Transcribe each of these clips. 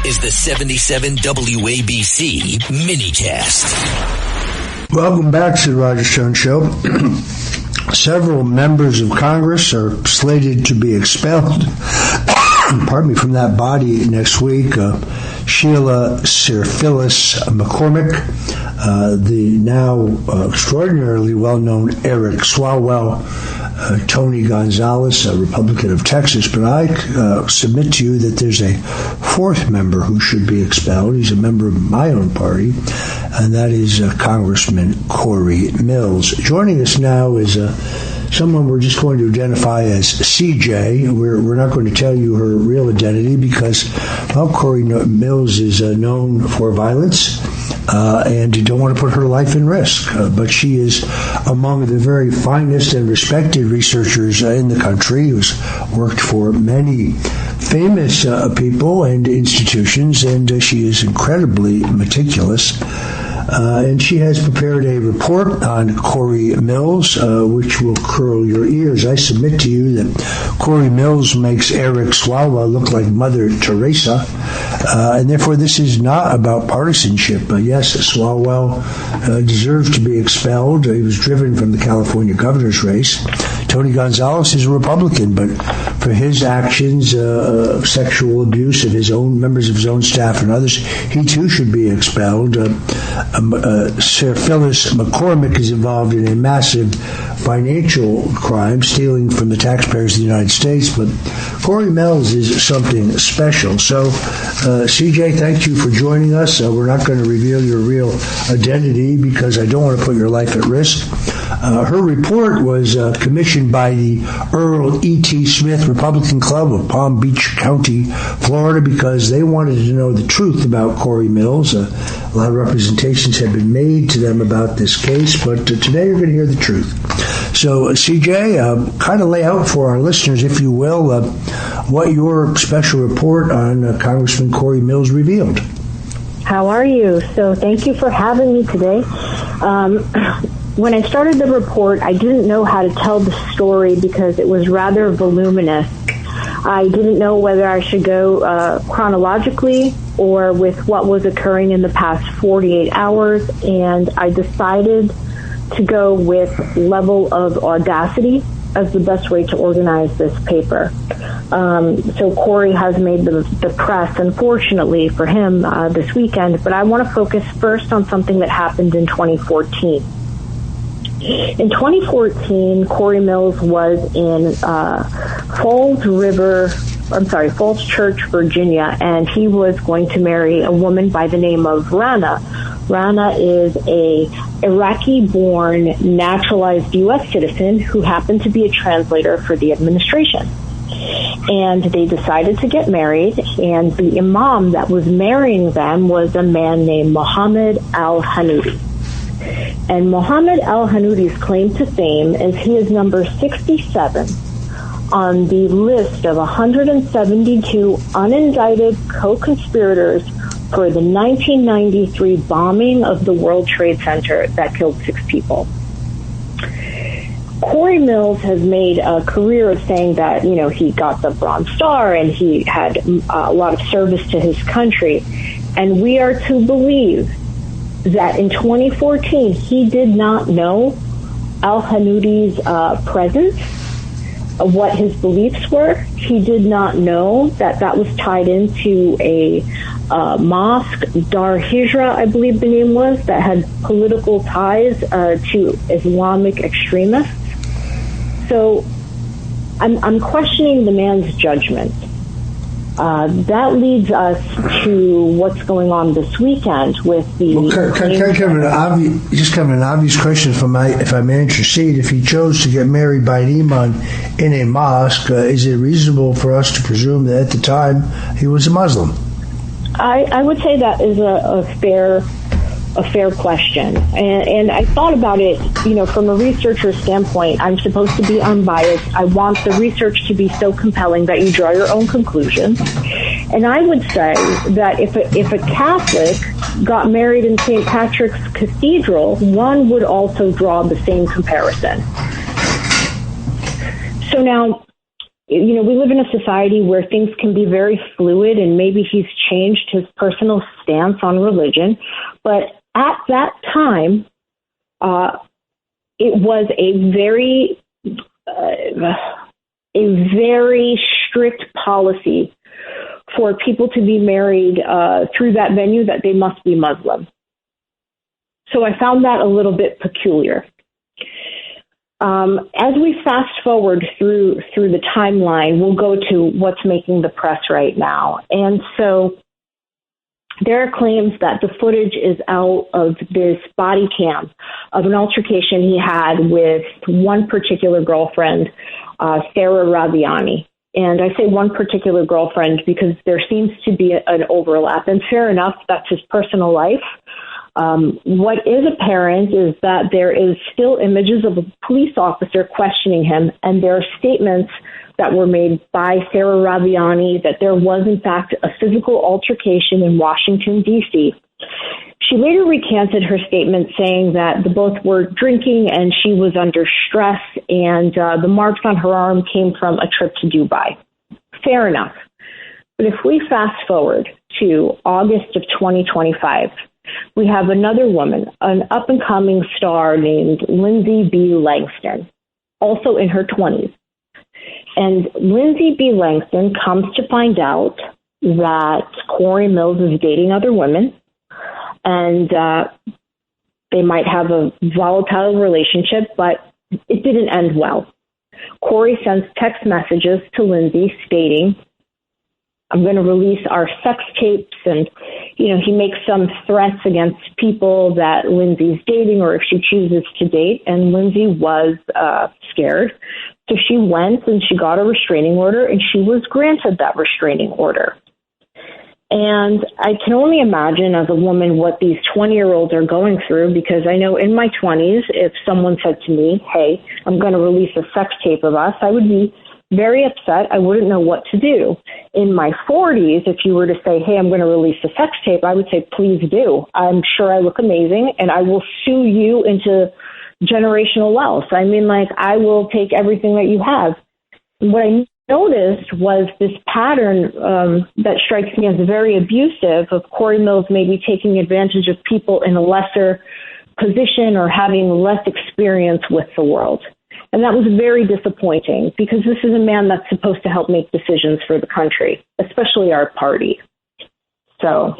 is the 77 WABC minicast. Welcome back to the Roger Stone Show. Several members of Congress are slated to be expelled from that body next week. Sheila Sir-Phyllis McCormick, the now extraordinarily well-known Eric Swalwell, Tony Gonzalez, a Republican of Texas, but I submit to you that there's a fourth member who should be expelled. He's a member of my own party, and that is Congressman Cory Mills. Joining us now is someone we're just going to identify as CJ. We're not going to tell you her real identity because, well, Cory Mills is known for violence, and you don't want to put her life in risk. But she is among the very finest and respected researchers in the country, who's worked for many famous people and institutions, and she is incredibly meticulous. And she has prepared a report on Cory Mills, which will curl your ears. I submit to you that Cory Mills makes Eric Swalwell look like Mother Theresa, and therefore this is not about partisanship. Yes, Swalwell deserves to be expelled. He was driven from the California governor's race. Tony Gonzalez is a Republican, but for his actions, sexual abuse of his own members of his own staff and others, he too should be expelled. Sir Phyllis McCormick is involved in a massive financial crime, stealing from the taxpayers of the United States, but Cory Mills is something special. So, CJ, thank you for joining us. We're not going to reveal your real identity because I don't want to put your life at risk. Her report was commissioned by the Earl E.T. Smith Republican Club of Palm Beach County, Florida, because they wanted to know the truth about Cory Mills. A lot of representations have been made to them about this case, but today you're going to hear the truth. So, CJ, kind of lay out for our listeners, if you will, what your special report on Congressman Cory Mills revealed. How are you? So thank you for having me today. When I started the report, I didn't know how to tell the story because it was rather voluminous. I didn't know whether I should go chronologically or with what was occurring in the past 48 hours, and I decided to go with level of audacity as the best way to organize this paper. So Cory has made the press, unfortunately for him, this weekend, but I want to focus first on something that happened in 2014. In 2014, Cory Mills was in Falls Church, Virginia, and he was going to marry a woman by the name of Rana. Rana is a Iraqi-born, naturalized U.S. citizen who happened to be a translator for the administration. And they decided to get married, and the imam that was marrying them was a man named Mohammed al-Hanoudi. And Mohammed al-Hanoudi's claim to fame is he is number 67 on the list of 172 unindicted co-conspirators for the 1993 bombing of the World Trade Center that killed 6 people. Cory Mills has made a career of saying that, he got the Bronze Star and he had a lot of service to his country. And we are to believe that in 2014, he did not know al-Hanoudi's presence, what his beliefs were. He did not know that was tied into a mosque, Dar Hijra, I believe the name was, that had political ties to Islamic extremists. So I'm questioning the man's judgment. That leads us to what's going on this weekend with the... Well, can I come an obvious question, if I may intercede? If he chose to get married by an imam in a mosque, is it reasonable for us to presume that at the time he was a Muslim? I would say that is a fair question. And I thought about it, from a researcher standpoint. I'm supposed to be unbiased. I want the research to be so compelling that you draw your own conclusions. And I would say that if a Catholic got married in St. Patrick's Cathedral, one would also draw the same comparison. So now, we live in a society where things can be very fluid, and maybe he's changed his personal stance on religion. But at that time, it was a very strict policy for people to be married through that venue, that they must be Muslim. So I found that a little bit peculiar. As we fast forward through the timeline, we'll go to what's making the press right now. And so there are claims that the footage is out of this body cam of an altercation he had with one particular girlfriend, Sarah Raviani. And I say one particular girlfriend because there seems to be an overlap. And fair enough, that's his personal life. What is apparent is that there is still images of a police officer questioning him, and there are statements that were made by Sarah Raviani that there was, in fact, a physical altercation in Washington, D.C. She later recanted her statement, saying that the both were drinking and she was under stress, and the marks on her arm came from a trip to Dubai. Fair enough. But if we fast forward to August of 2025, we have another woman, an up-and-coming star named Lindsay B. Langston, also in her 20s. And Lindsay B. Langston comes to find out that Cory Mills is dating other women, and they might have a volatile relationship, but it didn't end well. Cory sends text messages to Lindsay stating, "I'm going to release our sex tapes," and, he makes some threats against people that Lindsay's dating or if she chooses to date, and Lindsay was scared. So she went and she got a restraining order, and she was granted that restraining order. And I can only imagine as a woman what these 20-year-olds are going through, because I know in my 20s, if someone said to me, "Hey, I'm going to release a sex tape of us," I would be very upset. I wouldn't know what to do. In my 40s, if you were to say, "Hey, I'm going to release a sex tape," I would say, "Please do. I'm sure I look amazing, and I will sue you into generational wealth. I mean, I will take everything that you have." What I noticed was this pattern that strikes me as very abusive of Cory Mills maybe taking advantage of people in a lesser position or having less experience with the world. And that was very disappointing, because this is a man that's supposed to help make decisions for the country, especially our party. So,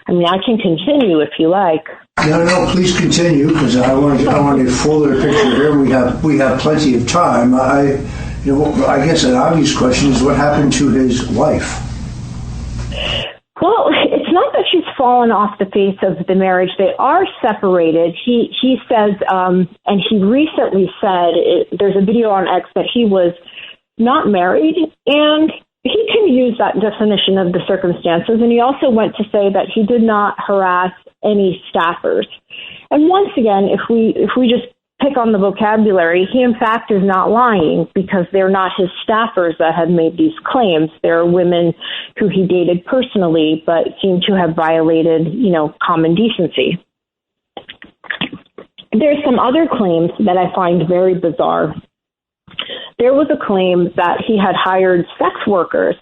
I can continue if you like. No, please continue, because I want a fuller picture here. We have plenty of time. I guess an obvious question is, what happened to his wife? Well, it's not that she's fallen off the face of the marriage. They are separated. He says, and he recently said, there's a video on X, that he was not married, and he can use that definition of the circumstances. And he also went to say that he did not harass any staffers. And once again, if we just pick on the vocabulary, he in fact is not lying, because they're not his staffers that have made these claims. They're women who he dated personally, but seem to have violated, common decency. There's some other claims that I find very bizarre. There was a claim that he had hired sex workers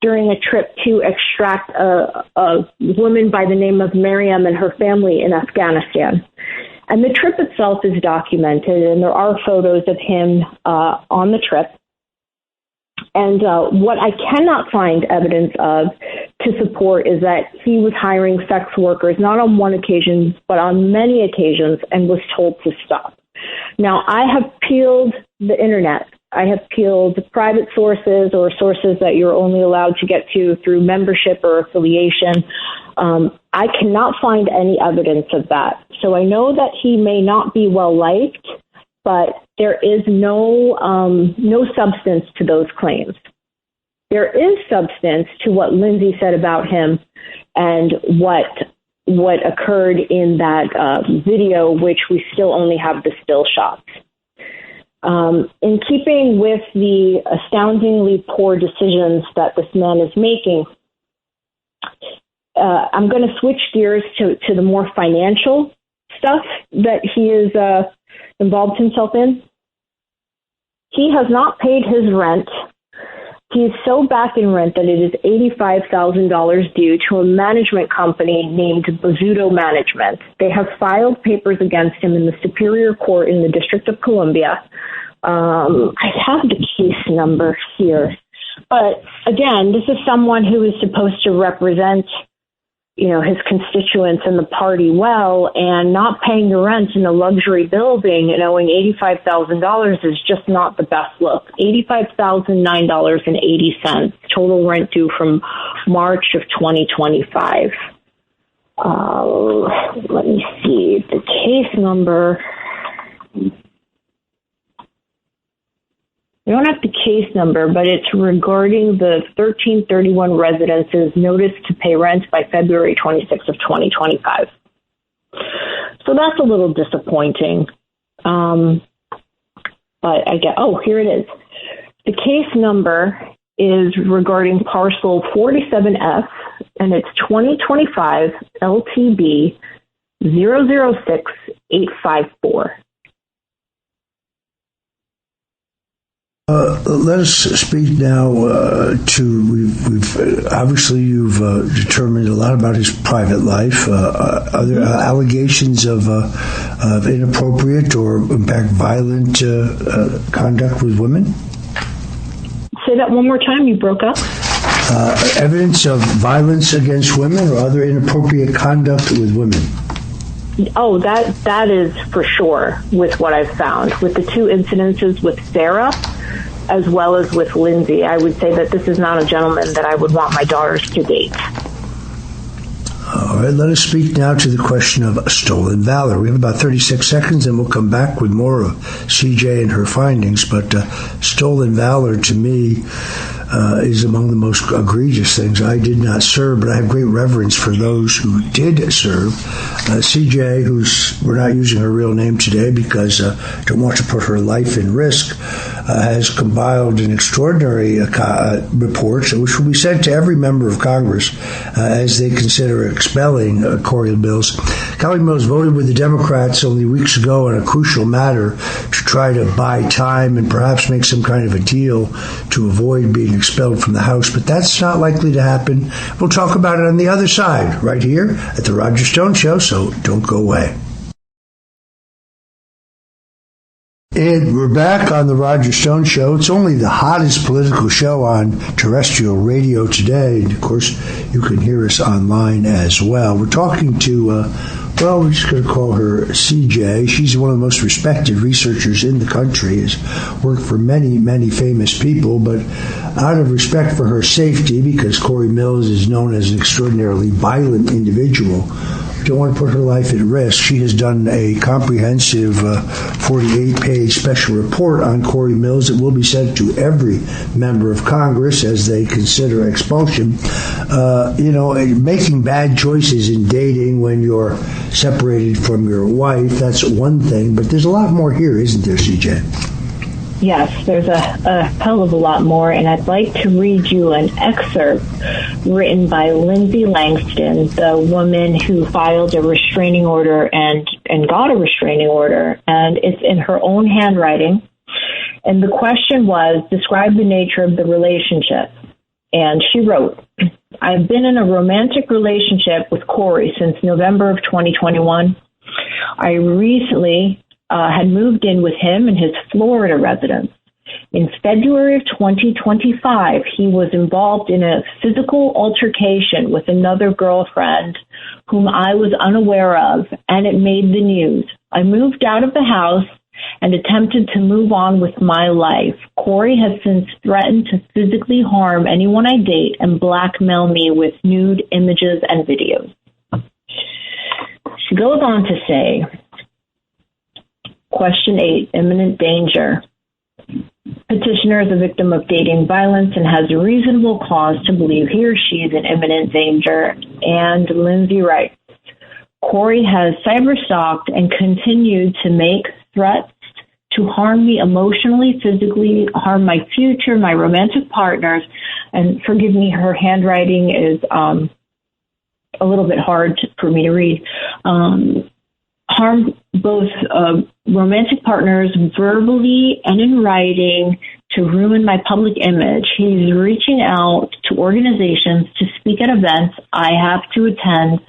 during a trip to extract a woman by the name of Miriam and her family in Afghanistan. And the trip itself is documented, and there are photos of him on the trip. And what I cannot find evidence of to support is that he was hiring sex workers, not on one occasion, but on many occasions, and was told to stop. Now, I have peeled the internet. I have peeled private sources or sources that you're only allowed to get to through membership or affiliation. I cannot find any evidence of that. So I know that he may not be well liked, but there is no substance to those claims. There is substance to what Lindsay said about him and what occurred in that video, which we still only have the still shots. In keeping with the astoundingly poor decisions that this man is making, I'm going to switch gears to the more financial stuff that he is involved himself in. He has not paid his rent He's so back in rent that it is $85,000 due to a management company named Bozzuto Management. They have filed papers against him in the Superior Court in the District of Columbia. I have the case number here. But again, this is someone who is supposed to represent, his constituents and the party well, and not paying the rent in a luxury building and owing $85,000 is just not the best look. $85,009.80 total rent due from March of 2025. Let me see the case number. I don't have the case number, but it's regarding the 1331 residence's notice to pay rent by February 26th of 2025. So that's a little disappointing. But here it is. The case number is regarding parcel 47F, and it's 2025 LTB 006854. Let us speak now we've obviously you've determined a lot about his private life. Are there allegations of inappropriate or, in fact, violent conduct with women? Say that one more time. You broke up. Evidence of violence against women or other inappropriate conduct with women? Oh, that is for sure with what I've found. With the two incidences with Sarah, as well as with Lindsay, I would say that this is not a gentleman that I would want my daughters to date. All right, let us speak now to the question of stolen valor. We have about 36 seconds, and we'll come back with more of CJ and her findings. But stolen valor, to me, is among the most egregious things. I did not serve, but I have great reverence for those who did serve. CJ, we're not using her real name today because I don't want to put her life in risk, has compiled an extraordinary report, which will be sent to every member of Congress as they consider expelling Cory Mills. Cory Mills voted with the Democrats only weeks ago on a crucial matter to try to buy time and perhaps make some kind of a deal to avoid being expelled from the House, but that's not likely to happen. We'll talk about it on the other side, right here at the Roger Stone Show, so don't go away. And we're back on the Roger Stone Show. It's only the hottest political show on terrestrial radio today. And, of course, you can hear us online as well. We're talking to, we're just going to call her CJ. She's one of the most respected researchers in the country, has worked for many, many famous people, but out of respect for her safety, because Cory Mills is known as an extraordinarily violent individual, don't want to put her life at risk. She has done a comprehensive 48-page special report on Cory Mills that will be sent to every member of Congress as they consider expulsion. Making bad choices in dating when you're separated from your wife, that's one thing, but there's a lot more here, isn't there, CJ? Yes, there's a hell of a lot more, and I'd like to read you an excerpt written by Lindsay Langston, the woman who filed a restraining order and got a restraining order, and it's in her own handwriting. And the question was, describe the nature of the relationship. And she wrote, I've been in a romantic relationship with Cory since November of 2021. I recently had moved in with him in his Florida residence. In February of 2025, he was involved in a physical altercation with another girlfriend whom I was unaware of, and it made the news. I moved out of the house and attempted to move on with my life. Cory has since threatened to physically harm anyone I date and blackmail me with nude images and videos. She goes on to say, Question 8, imminent danger. Petitioner is a victim of dating violence and has a reasonable cause to believe he or she is in imminent danger. And Lindsay writes, Cory has cyberstalked and continued to make threats to harm me emotionally, physically, harm my future, my romantic partners. And forgive me, her handwriting is a little bit hard for me to read. Harm both romantic partners verbally and in writing to ruin my public image. He's reaching out to organizations to speak at events I have to attend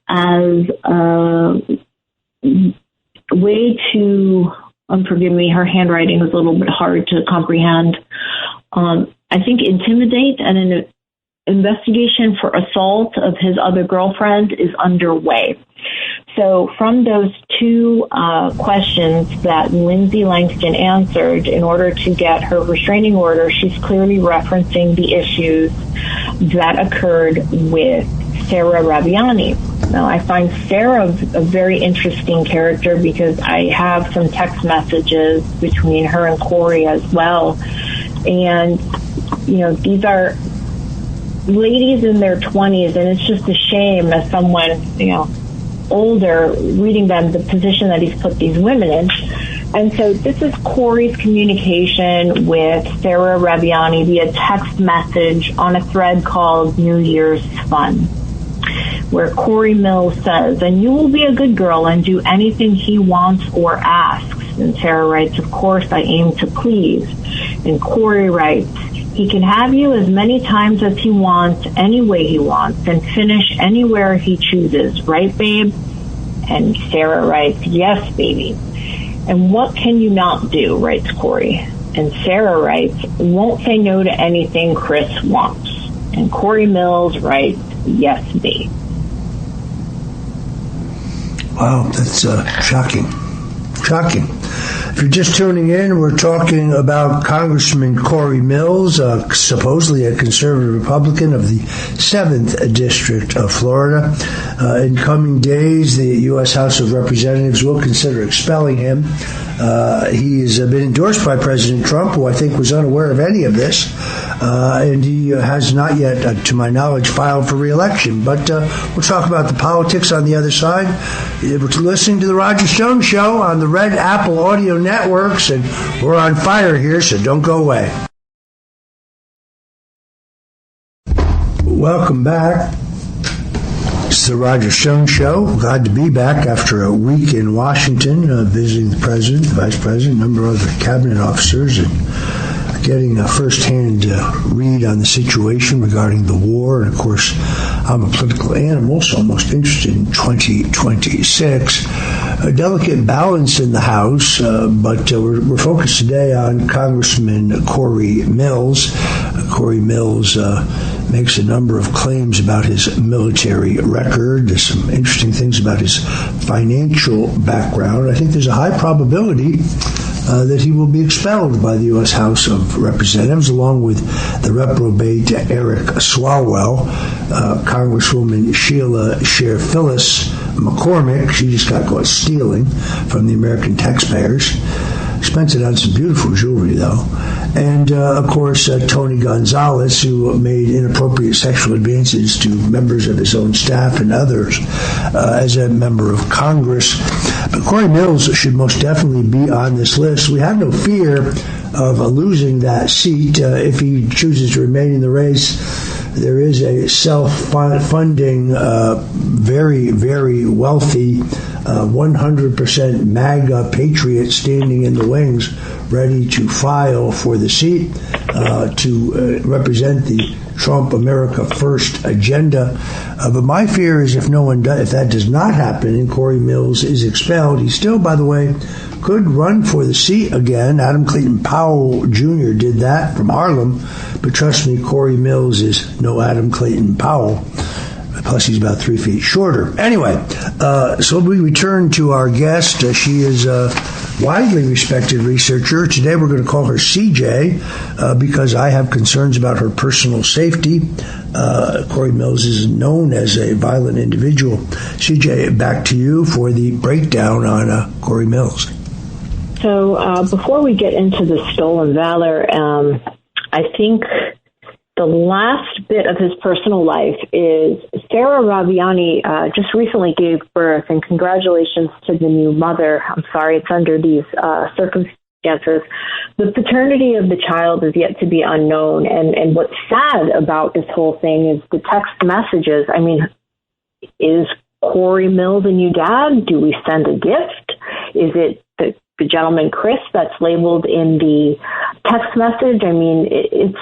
as a way to, forgive me, her handwriting is a little bit hard to comprehend. I think intimidate, and an investigation for assault of his other girlfriend is underway. So from those two questions that Lindsay Langston answered in order to get her restraining order, she's clearly referencing the issues that occurred with Sarah Raviani. Now, I find Sarah a very interesting character because I have some text messages between her and Cory as well. And, you know, these are ladies in their 20s, and it's just a shame as someone, you know, older, reading them, the position that he's put these women in. And so this is Cory's communication with Sarah Raviani via text message on a thread called New Year's Fun, where Cory Mills says, "And you will be a good girl and do anything he wants or asks." And Sarah writes, "Of course, I aim to please." And Cory writes, "He can have you as many times as he wants, any way he wants, and finish anywhere he chooses. Right, babe?" And Sarah writes, "Yes, baby." "And what can you not do?" writes Cory. And Sarah writes, "Won't say no to anything Chris wants." And Cory Mills writes, "Yes, babe." Wow, that's shocking. Shocking. If you're just tuning in, we're talking about Congressman Cory Mills, supposedly a conservative Republican of the 7th District of Florida. In coming days, the U.S. House of Representatives will consider expelling him. He has been endorsed by President Trump, who I think was unaware of any of this, and he has not yet, to my knowledge, filed for re-election. But we'll talk about the politics on the other side. We're listening to the Roger Stone Show on the Red Apple Audio Networks, and we're on fire here, so don't go away. Welcome back. It's the Roger Stone Show. Glad to be back after a week in Washington, visiting the President, the Vice President, a number of other cabinet officers, and getting a first-hand read on the situation regarding the war. And, of course, I'm a political animal, so I'm most interested in 2026. A delicate balance in the House, but we're focused today on Congressman Cory Mills. Cory Mills makes a number of claims about his military record. There's some interesting things about his financial background. I think there's a high probability that he will be expelled by the U.S. House of Representatives, along with the reprobate Eric Swalwell, Congresswoman Sheila Phyllis McCormick. She just got caught stealing from the American taxpayers. Spent it on some beautiful jewelry, though. And, of course, Tony Gonzalez, who made inappropriate sexual advances to members of his own staff and others as a member of Congress. But Cory Mills should most definitely be on this list. We have no fear of losing that seat if he chooses to remain in the race. There is a self-funding, very, very wealthy, 100% MAGA patriot standing in the wings, ready to file for the seat to represent the Trump America First agenda. But my fear is if that does not happen and Cory Mills is expelled, he still, by the way, could run for the seat again. Adam Clayton Powell Jr. did that from Harlem, but trust me, Cory Mills is no Adam Clayton Powell. Plus, he's about 3 feet shorter. Anyway, so we return to our guest. She is a widely respected researcher. Today, we're going to call her CJ because I have concerns about her personal safety. Cory Mills is known as a violent individual. CJ, back to you for the breakdown on Cory Mills. So before we get into the stolen valor, I think the last bit of his personal life is Sarah Raviani just recently gave birth, and congratulations to the new mother. I'm sorry it's under these circumstances. The paternity of the child is yet to be unknown, and what's sad about this whole thing is the text messages. I mean, is Cory Mills a new dad? Do we send a gift? Is it the the gentleman Chris that's labeled in the text message. I mean, it's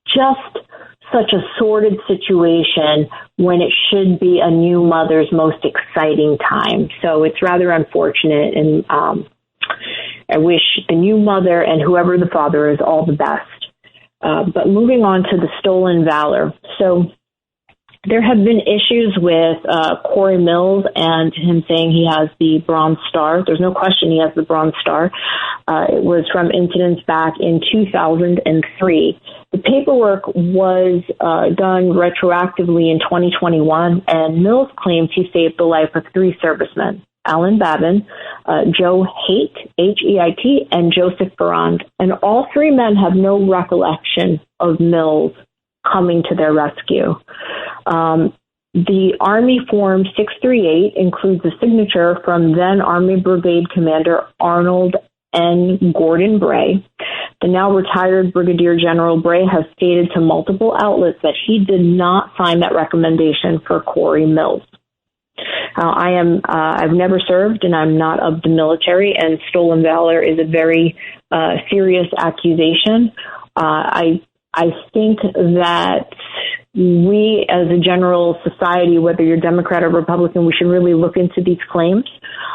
just such a sordid situation when it should be a new mother's most exciting time. So it's rather unfortunate, and I wish the new mother and whoever the father is all the best. But moving on to the stolen valor. So there have been issues with Cory Mills and him saying he has the Bronze Star. There's no question he has the Bronze Star. It was from incidents back in 2003. The paperwork was done retroactively in 2021, and Mills claims he saved the life of 3 servicemen: Alan Babin, Joe Haight, H-E-I-T, and Joseph Ferrand. And all 3 men have no recollection of Mills coming to their rescue. The Army Form 638 includes a signature from then Army Brigade Commander Arnold N. Gordon Bray. The now retired Brigadier General Bray has stated to multiple outlets that he did not sign that recommendation for Cory Mills. I've never served, and I'm not of the military, and stolen valor is a very serious accusation. I think that we, as a general society, whether you're Democrat or Republican, we should really look into these claims.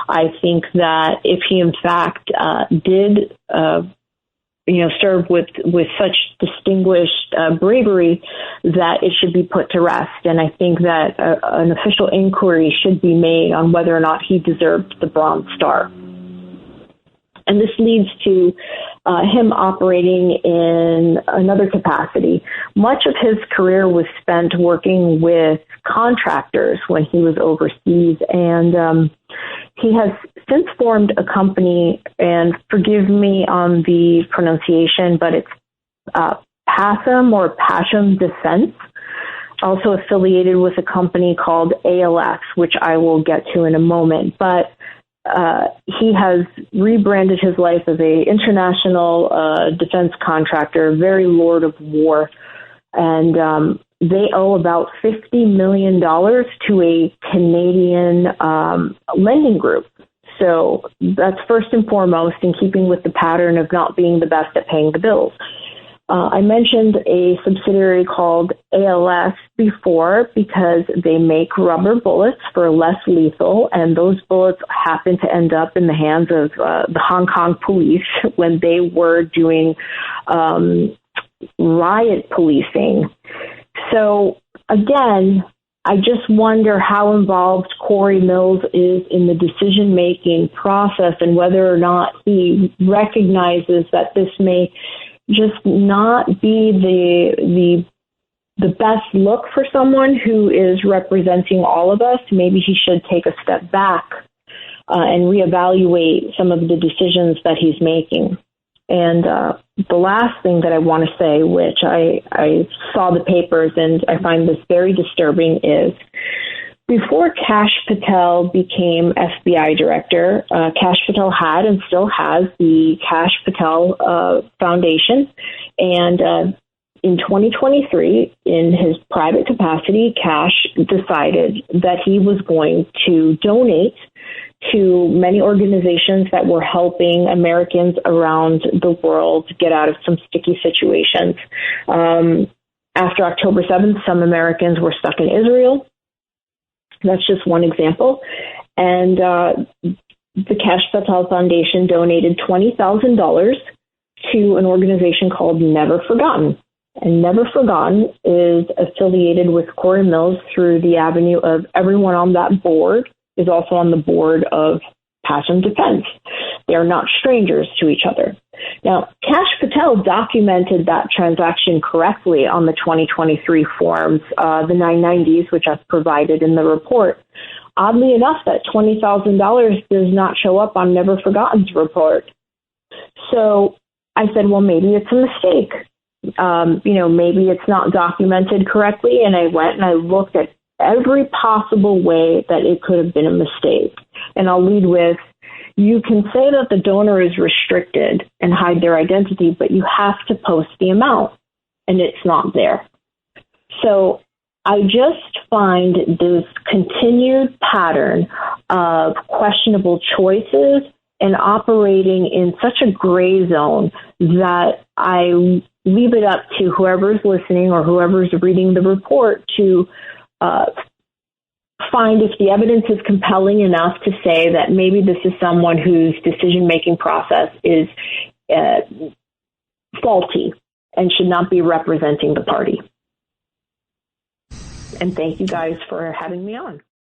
I think that if he, in fact, did, serve with such distinguished bravery, that it should be put to rest. And I think that an official inquiry should be made on whether or not he deserved the Bronze Star. And this leads to him operating in another capacity. Much of his career was spent working with contractors when he was overseas, and he has since formed a company, and forgive me on the pronunciation, but it's PASM or Pasham Defense, also affiliated with a company called ALS, which I will get to in a moment. But he has rebranded his life as a international defense contractor, very lord of war, and they owe about $50 million to a Canadian lending group. So that's first and foremost in keeping with the pattern of not being the best at paying the bills. I mentioned a subsidiary called ALS before because they make rubber bullets for less lethal, and those bullets happen to end up in the hands of the Hong Kong police when they were doing riot policing. So, again, I just wonder how involved Cory Mills is in the decision-making process and whether or not he recognizes that this may just not be the best look for someone who is representing all of us. Maybe he should take a step back and reevaluate some of the decisions that he's making. And the last thing that I want to say, which I saw the papers and I find this very disturbing, is before Kash Patel became FBI director, Kash Patel had and still has the Kash Patel Foundation. And in 2023, in his private capacity, Kash decided that he was going to donate to many organizations that were helping Americans around the world get out of some sticky situations. After October 7th, some Americans were stuck in Israel. That's just one example. And the Kash Patel Foundation donated $20,000 to an organization called Never Forgotten. And Never Forgotten is affiliated with Cory Mills through the avenue of everyone on that board is also on the board of Pasham Defense. They are not strangers to each other. Now, Kash Patel documented that transaction correctly on the 2023 forms, the 990s, which I've provided in the report. Oddly enough, that $20,000 does not show up on Never Forgotten's report. So I said, well, maybe it's a mistake. Maybe it's not documented correctly. And I went and I looked at every possible way that it could have been a mistake. And I'll lead with, you can say that the donor is restricted and hide their identity, but you have to post the amount, and it's not there. So I just find this continued pattern of questionable choices and operating in such a gray zone that I leave it up to whoever's listening or whoever's reading the report to find if the evidence is compelling enough to say that maybe this is someone whose decision-making process is faulty and should not be representing the party. And thank you guys for having me on.